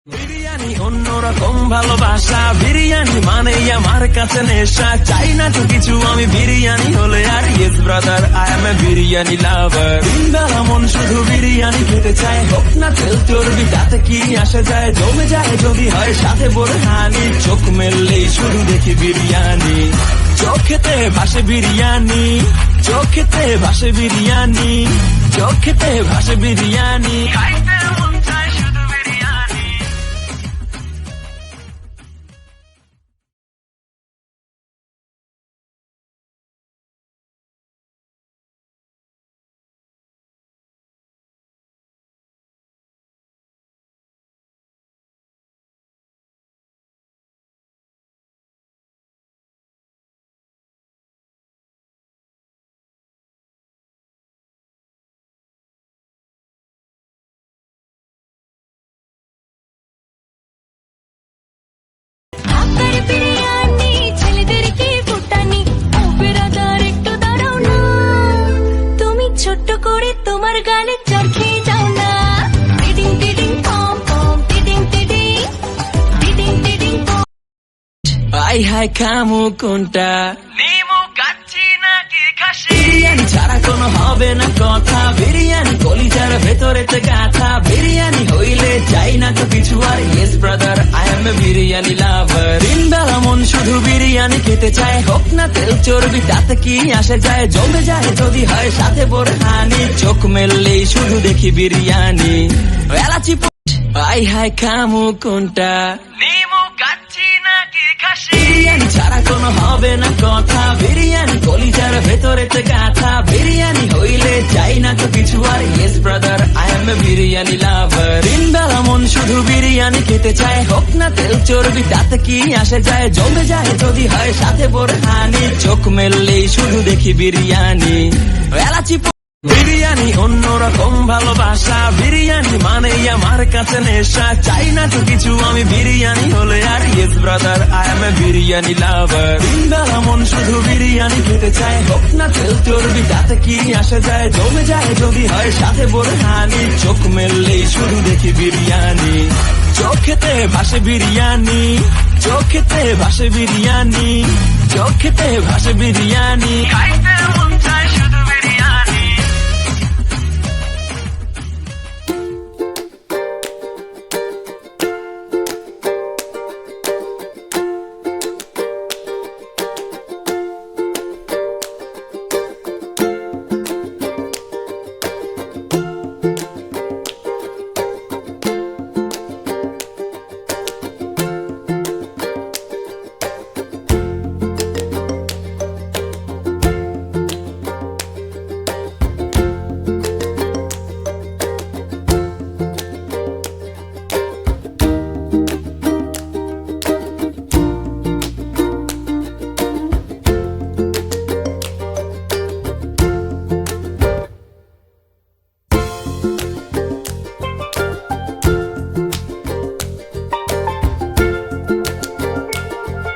বিরিয়ানি অন্যরকম ভালোবাসা, বিরিয়ানি মানেই আমার কাছে নেশা। চাই না তো কিছু আমি বিরিয়ানি হলে আর, yes brother I M A biryani লাভার। দিনবেলা মন শুধু বিরিয়ানি খেতে চায়, হোক না তেল চর্বি তাতে কি আসে যায়। জমে যায় যদি হয় সাথে বোরহানি, চোখ মেললেই শুধু দেখি বিরিয়ানি। চোখেতে ভাসে বিরিয়ানি, চোখেতে ভাসে বিরিয়ানি, চোখেতে ভাসে বিরিয়ানি। খাইতে মন চায় শুধু বিরিয়ানি। আপনার বিরিয়ানি ছেলেদেরকে ফুটানি, ও বিরাদার একটু দাঁড়াও না। তুমি ছোট্ট করে তোমার গালে চড় খেয়ে যাও না। টিডিং টিডিং পম পম, টিডিং টিডিং, টিডিং টিডিং পম। আই হাই খামু কোনটা, নিমু কাচ্চি নাকি খাসি? বিরিয়ানি ছাড়া কোনো হবে না কথা, বিরিয়ানি কলিজার ভেতরেতে গাথা। বিরিয়ানি হইলে চাই না তো কিছু আর, yes brother I M A biryani লাভার। দিনবেলা মন শুধু বিরিয়ানি খেতে চায়, হোক না তেল চর্বি তাতে কি আসে যায়। জমে যায় যদি হয় সাথে বোরহানি, চোখ মেললেই শুধু দেখি বিরিয়ানি। এলাচি আই হাই খামু কোনটা, নিমু কাচ্চি নাকি খাসি? বিরিয়ানি ছাড়া কোনো হবে না কথা, বিরিয়ানি কলিজার ভেতরেতে গাথা। বিরিয়ানি হইলে চাই না তো কিছু আর, yes brother I M A biryani লাভার। দিনবেলা মন শুধু বিরিয়ানি খেতে চায়, হোক না তেল চর্বি তাতে কি আসে যায়। জমে যায় যদি হয় সাথে বোরহানি, চোখ মেললেই শুধু দেখি বিরিয়ানি। এলাচি বিরিয়ানি অন্যরকম ভালোবাসা, বিরিয়ানি মানেই আমার কাছে নেশা। চাই না তো কিছু আমি বিরিয়ানি হলে আর, yes brother I M A biryani লাভার। দিনবেলা মন শুধু বিরিয়ানি খেতে চায়, হোক না তেল চর্বি তাতে কি আসে যায়। জমে যায় যদি হয় সাথে বোরহানি, চোখ মেললেই শুধু দেখি বিরিয়ানি। চোখেতে ভাসে বিরিয়ানি, চোখেতে ভাসে বিরিয়ানি, চোখেতে ভাসে বিরিয়ানি। খাইতে